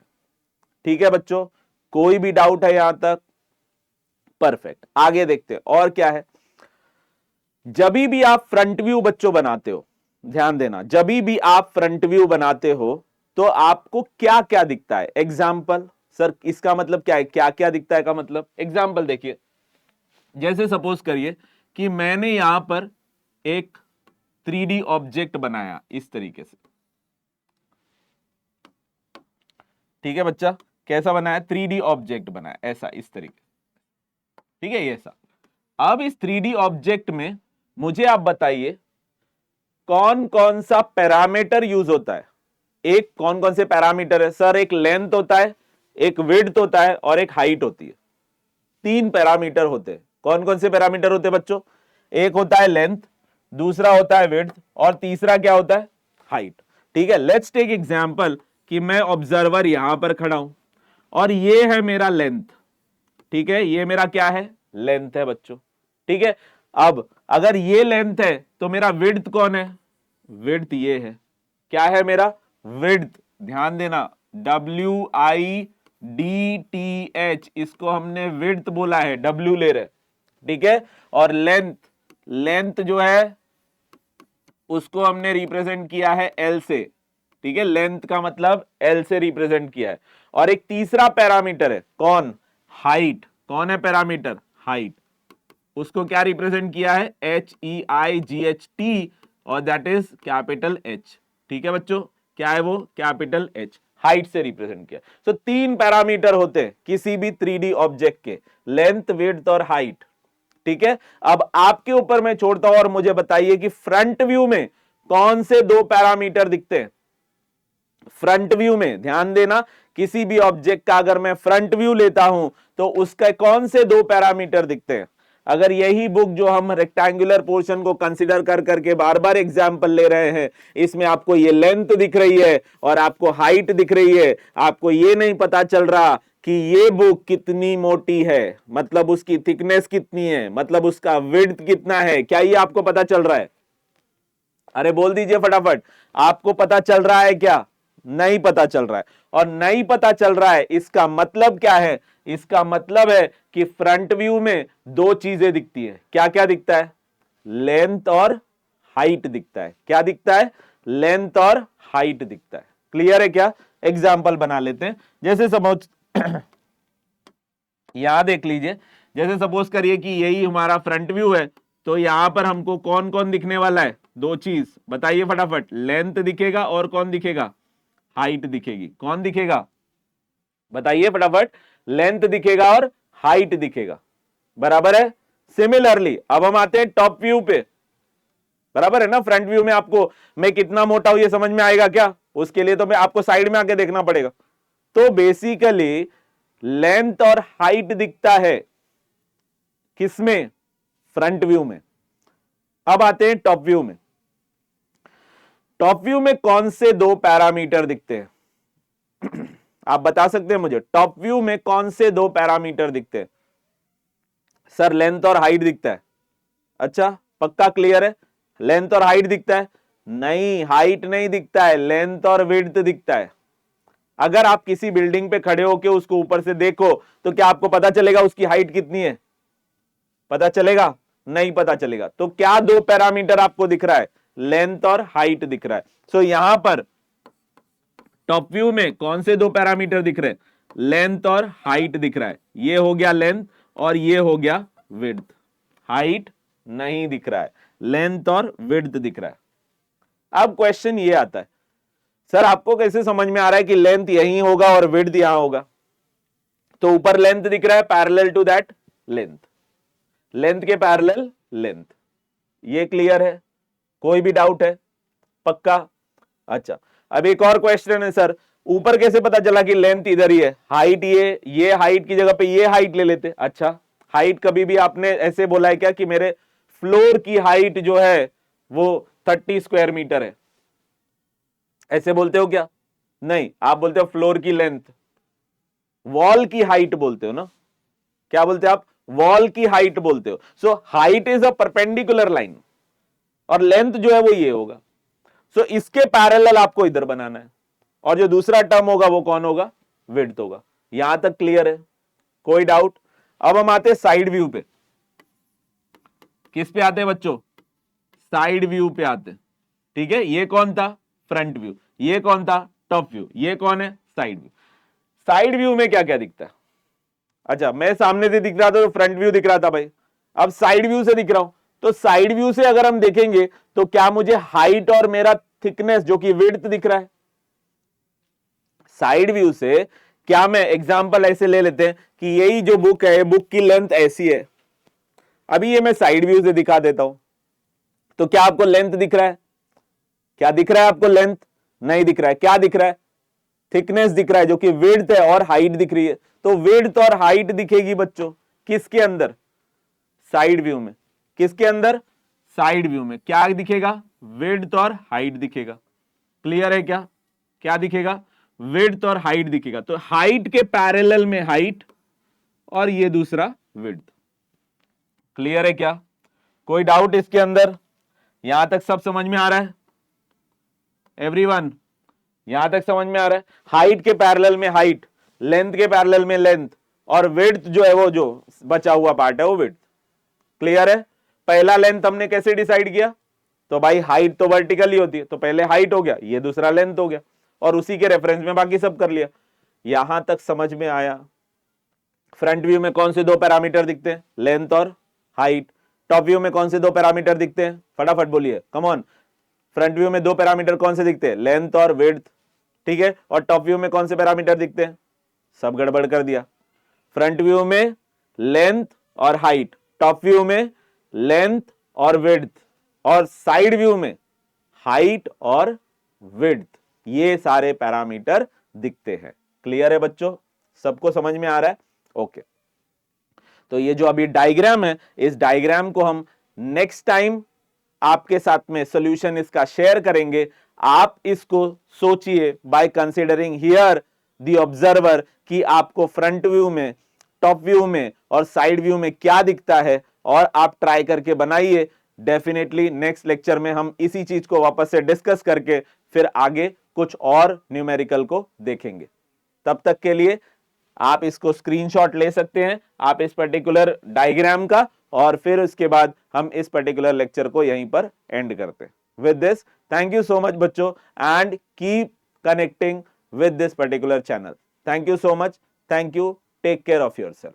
ठीक है बच्चों, कोई भी डाउट है यहां तक? परफेक्ट, आगे देखते हैं और क्या है। जब भी आप फ्रंट व्यू बच्चों बनाते हो, ध्यान देना, जब भी आप फ्रंट व्यू बनाते हो तो आपको क्या क्या दिखता है? एग्जाम्पल। सर इसका मतलब क्या है, क्या क्या दिखता है का मतलब? एग्जाम्पल देखिए, जैसे सपोज करिए कि मैंने यहां पर एक 3D ऑब्जेक्ट बनाया इस तरीके से। ठीक है बच्चा, कैसा बनाया? 3D ऑब्जेक्ट बनाया ऐसा, इस तरीके। ठीक है, ये ऐसा। अब इस 3D ऑब्जेक्ट में मुझे आप बताइए कौन कौन सा पैरामीटर यूज होता है। एक कौन कौन से पैरामीटर है? सर एक लेंथ होता है, एक विड्थ होता है और एक हाइट होती है। 3 पैरामीटर होते हैं। कौन कौन से पैरामीटर होते हैं बच्चों? एक होता है लेंथ, दूसरा होता है विड्थ और तीसरा क्या होता है? हाइट। ठीक है, लेट्स टेक एग्जांपल कि मैं ऑब्जर्वर यहां पर खड़ा हूं और ये है मेरा लेंथ। ठीक है, ये मेरा क्या है? लेंथ है बच्चों। ठीक है, अब अगर ये लेंथ है तो मेरा विड्थ कौन है? विड्थ ये है। क्या है मेरा? विड्थ। ध्यान देना, WIDTH, इसको हमने विड्थ बोला है, W ले रहे। ठीक है, और लेंथ, लेंथ जो है उसको हमने रिप्रेजेंट किया है L से। ठीक है, लेंथ का मतलब L से रिप्रेजेंट किया है। और एक तीसरा पैरामीटर है, कौन? हाइट। कौन है पैरामीटर? हाइट। उसको क्या रिप्रेजेंट किया है? HEIGHT, और दैट इज कैपिटल H। ठीक है बच्चों, क्या है वो? Capital H। हाइट से रिप्रेजेंट किया। तो 3 पैरामीटर होते हैं किसी भी 3D ऑब्जेक्ट के, लेंथ, विड्थ और हाइट। ठीक है, अब आपके ऊपर मैं छोड़ता हूं और मुझे बताइए कि फ्रंट व्यू में कौन से 2 पैरामीटर दिखते हैं? फ्रंट व्यू में ध्यान देना, किसी भी ऑब्जेक्ट का अगर मैं फ्रंट व्यू लेता हूं तो उसके कौन से 2 पैरामीटर दिखते हैं? अगर यही बुक जो हम रेक्टेंगुलर पोर्शन को कंसीडर कर करके बार बार एग्जांपल ले रहे हैं, इसमें आपको ये लेंथ दिख रही है और आपको हाइट दिख रही है, आपको ये नहीं पता चल रहा कि ये बुक कितनी मोटी है, मतलब उसकी थिकनेस कितनी है, मतलब उसका विड्थ कितना है, क्या ये आपको पता चल रहा है? अरे बोल दीजिए फटाफट, आपको पता चल रहा है क्या? नहीं पता चल रहा है। और नहीं पता चल रहा है, इसका मतलब क्या है? इसका मतलब है कि फ्रंट व्यू में 2 चीजें दिखती है। क्या क्या दिखता है? लेंथ और हाइट दिखता है। क्या दिखता है? लेंथ और हाइट दिखता है। क्लियर है क्या? एग्जाम्पल बना लेते हैं। जैसे सपोज यहां देख लीजिए, जैसे सपोज करिए कि यही हमारा फ्रंट व्यू है, तो यहां पर हमको कौन कौन दिखने वाला है? 2 चीज बताइए फटाफट। लेंथ दिखेगा और कौन दिखेगा? हाइट दिखेगी। कौन दिखेगा? बताइए फटाफट। लेंथ दिखेगा और हाइट दिखेगा। बराबर है। सिमिलरली अब हम आते हैं टॉप व्यू पे। बराबर है ना? फ्रंट व्यू में आपको मैं कितना मोटा हूं ये समझ में आएगा क्या? उसके लिए तो मैं आपको साइड में आके देखना पड़ेगा। तो बेसिकली लेंथ और हाइट दिखता है किसमें? फ्रंट व्यू में। अब आते हैं टॉप व्यू में। टॉप व्यू में कौन से 2 पैरामीटर दिखते हैं? आप बता सकते हैं मुझे, टॉप व्यू में कौन से 2 पैरामीटर दिखते हैं? सर लेंथ और हाइट दिखता है। अच्छा, पक्का क्लियर है? लेंथ और हाइट दिखता है? नहीं, हाइट नहीं दिखता है, लेंथ और विड्थ दिखता है। अगर आप किसी बिल्डिंग पे खड़े होकर उसको ऊपर से देखो तो क्या आपको पता चलेगा उसकी हाइट कितनी है? पता चलेगा? नहीं पता चलेगा। तो क्या 2 पैरामीटर आपको दिख रहा है? लेंथ और हाइट दिख रहा है। सो यहां पर टॉप व्यू में कौन से 2 पैरामीटर दिख रहे हैं? लेंथ और हाइट दिख रहा है, ये हो गया लेंथ और ये हो गया विड्थ। हाइट नहीं दिख रहा है, लेंथ और विड्थ दिख रहा है। अब क्वेश्चन ये आता है, सर आपको कैसे समझ में आ रहा है कि लेंथ यहीं होगा और विड्थ यहां होगा? तो ऊपर लेंथ दिख रहा है parallel to that length, length के पैरेलल लेंथ, ये क्लियर है? कोई भी डाउट है? पक्का? अच्छा, अब एक और क्वेश्चन है, सर ऊपर कैसे पता चला कि लेंथ इधर ही है? हाइट ये हाइट की जगह पे ये हाइट ले लेते। अच्छा, हाइट कभी भी आपने ऐसे बोला है क्या कि मेरे फ्लोर की हाइट जो है वो 30 स्क्वायर मीटर है? ऐसे बोलते हो क्या? नहीं, आप बोलते हो फ्लोर की लेंथ, वॉल की हाइट बोलते हो ना? क्या बोलते हो आप? वॉल की हाइट बोलते हो। So height is a perpendicular line और लेंथ जो है वो ये होगा। सो इसके पैरेलल आपको इधर बनाना है और जो दूसरा टर्म होगा वो कौन होगा? विड्थ होगा। यहां तक क्लियर है? कोई डाउट? अब हम आते हैं साइड व्यू पे। किस पे आते हैं बच्चों? साइड व्यू पे आते हैं। ठीक है, ये कौन था? Front view. ये कौन था? Top view. ये कौन है? Side view. साइड व्यू में क्या क्या दिखता है? अच्छा, मैं सामने से दिख रहा था तो फ्रंट व्यू दिख रहा था भाई, अब साइड व्यू से दिख रहा हूं, तो साइड व्यू से अगर हम देखेंगे तो क्या मुझे हाइट और मेरा थिकनेस जो कि विड्थ दिख रहा है? साइड व्यू से क्या, मैं एग्जांपल ऐसे ले लेते हैं कि यही जो बुक है, बुक की लेंथ ऐसी है, अभी ये मैं साइड व्यू से दिखा देता हूं, तो क्या आपको लेंथ दिख रहा है? क्या दिख रहा है आपको? लेंथ नहीं दिख रहा है। क्या दिख रहा है? थिकनेस दिख रहा है जो कि विड्थ है, और हाइट दिख रही है। तो विड्थ और हाइट दिखेगी बच्चों किसके अंदर? साइड व्यू में। किसके अंदर? साइड व्यू में। क्या दिखेगा? विड्थ और हाइट दिखेगा। क्लियर है क्या? क्या दिखेगा? विड्थ और हाइट दिखेगा। तो हाइट के पैरेलल में हाइट और ये दूसरा विड्थ। क्लियर है क्या? कोई डाउट इसके अंदर? यहां तक सब समझ में आ रहा है एवरीवन? यहां तक समझ में आ रहा है? हाइट के पैरेलल में हाइट, लेंथ के पैरेलल में लेंथ, और विड्थ जो है वो जो बचा हुआ पार्ट है वो विड्थ। क्लियर है? पहला लेंथ हमने कैसे डिसाइड किया? तो भाई हाइट तो वर्टिकल ही होती है, तो पहले हाइट हो गया, ये दूसरा लेंथ हो गया, और उसी के रेफरेंस में बाकी सब कर लिया। यहां तक समझ में आया? फ्रंट व्यू में कौन से दो पैरामीटर दिखते हैं? लेंथ और हाइट। टॉप व्यू में कौन से दो पैरामीटर दिखते हैं? फटाफट बोलिए, कम ऑन। फ्रंट व्यू में दो पैरामीटर कौन से दिखते हैं? लेंथ और विड्थ। ठीक है, और टॉप व्यू में कौन से पैरामीटर दिखते हैं? सब गड़बड़ कर दिया। फ्रंट व्यू में लेंथ और हाइट, टॉप व्यू में लेंथ और विड्थ, और साइड व्यू में हाइट और विड्थ। ये सारे पैरामीटर दिखते हैं। क्लियर है बच्चों? सबको समझ में आ रहा है? ओके। तो ये जो अभी डायग्राम है, इस डायग्राम को हम नेक्स्ट टाइम आपके साथ में सॉल्यूशन इसका शेयर करेंगे। आप इसको सोचिए by considering here the observer कि आपको फ्रंट व्यू में, टॉप व्यू में और साइड व्यू में क्या दिखता है, और आप ट्राई करके बनाइए। डेफिनेटली नेक्स्ट लेक्चर में हम इसी चीज को वापस से डिस्कस करके फिर आगे कुछ और न्यूमेरिकल को देखेंगे। तब तक के लिए आप इसको स्क्रीनशॉट ले सकते हैं, आप इस पर्टिकुलर डायग्राम का, और फिर उसके बाद हम इस पर्टिकुलर लेक्चर को यहीं पर एंड करते हैं। With this, thank you so much बच्चों, and keep connecting with this particular channel. Thank you so much. Thank you. Take care of yourself.